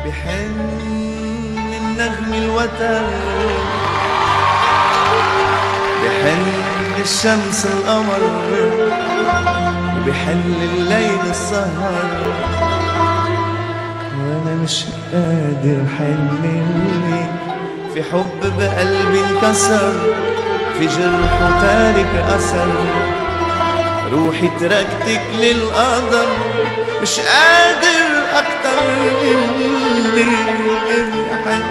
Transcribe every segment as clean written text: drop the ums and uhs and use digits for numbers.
بحن النغم الوتر، بحن الشمس القمر، وبحن الليل السهر، وانا مش قادر حنلي في حب بقلبي انكسر، في جرح وتارك اثر، روحي تركتك للقدر، مش قادر اكتر اللي بحن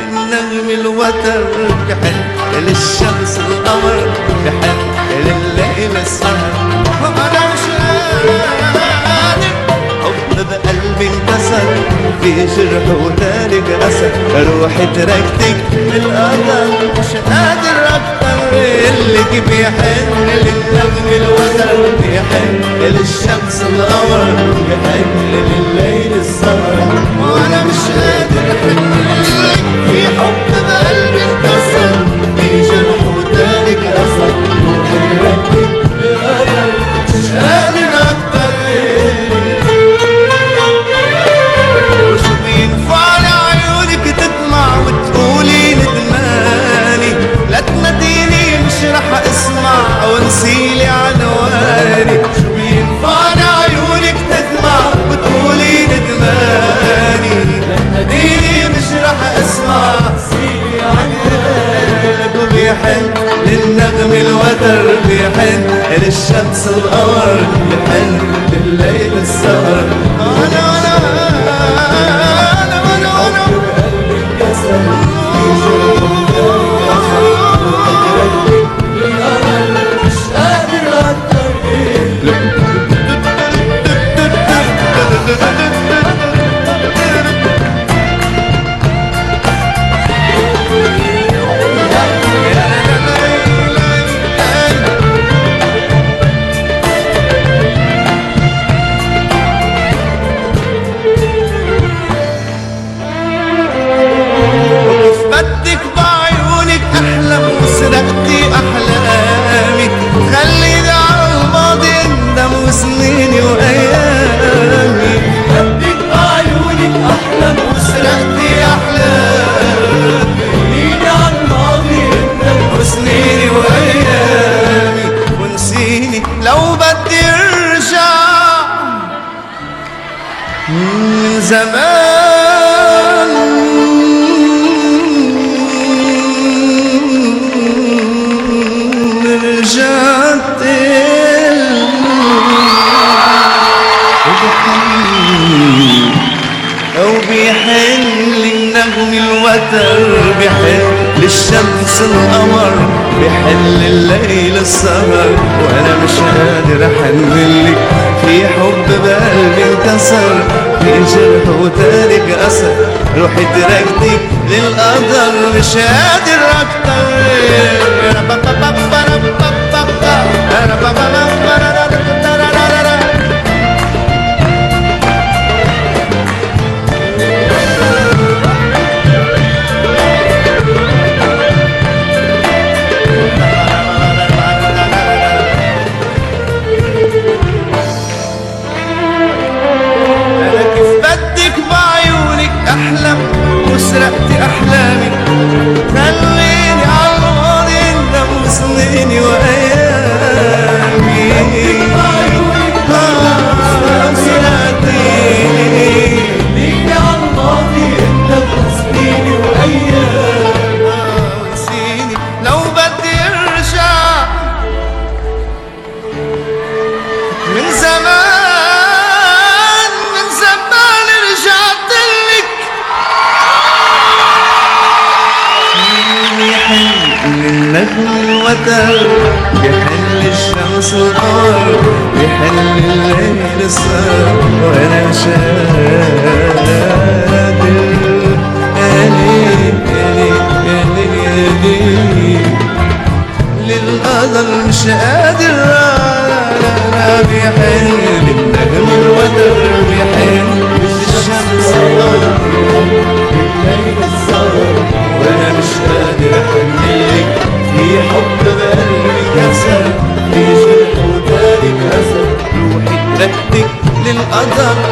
النغم الوتر، بحن للشمس القمر، بحن لليل السهر، وانا مش قادر حب بقلبي انكسر، في جرح وتارك اثر، روحي تركتك للقدر، مش قادر اكتر اللي بيحن للنغم الوتر، بيحن للشمس القمر، بيحن لليل السهر، وانا مش قادر احنلك في حب بقلبي انكسر، في جرح وتارك اثر، روحي تركتك للقدر، مش قادر اكتر. وشو بينفع لعيونك تطمع وتقولي ندماني، لا تناديني مش رح اسمع ونسيلي عنواني، شو بينفع لعيونك تطمع وتقولي ندماني، لا تناديني مش رح اسمع ونسيلي عنواني، وبيحن للنغم الوتر، بيحن للشمس القمر، بيحن لليل السهر، انا سنيني وأيامي، بدك بعيونك أحلم وسرقتي أحلامي، خليني عالماضي اندم وسنيني وأيامي، ونسيني لو بدي ارجع من زمان، رجعت أو بيحن للنغم الوتر، بيحن للشمس القمر، بيحن لليل السهر، وأنا مش قادر أحنلك في حب بقلبي انكسر، في جرح وتارك أثر، روحي تركتك للقدر، مش قادر أكتر. أحلم وسرقت أحلامي، خليني عالماضي اندم وسنيني وأيامي، خليني عالماضي اندم وسنيني وأيامي، نسيني لو بدي ارجع من زمان، من زمان رجعت للنغم الوتر، بيحل الشمس القمر، بيحل الليل السهر، وانا مش قادر للقدر، مش قادر بيحل للنغم الوتر، بيحل للشمس القمر، بالليل السهر، وانا مش قادر احنلك في حب بقلبي كسر، في جرح وتارك قدر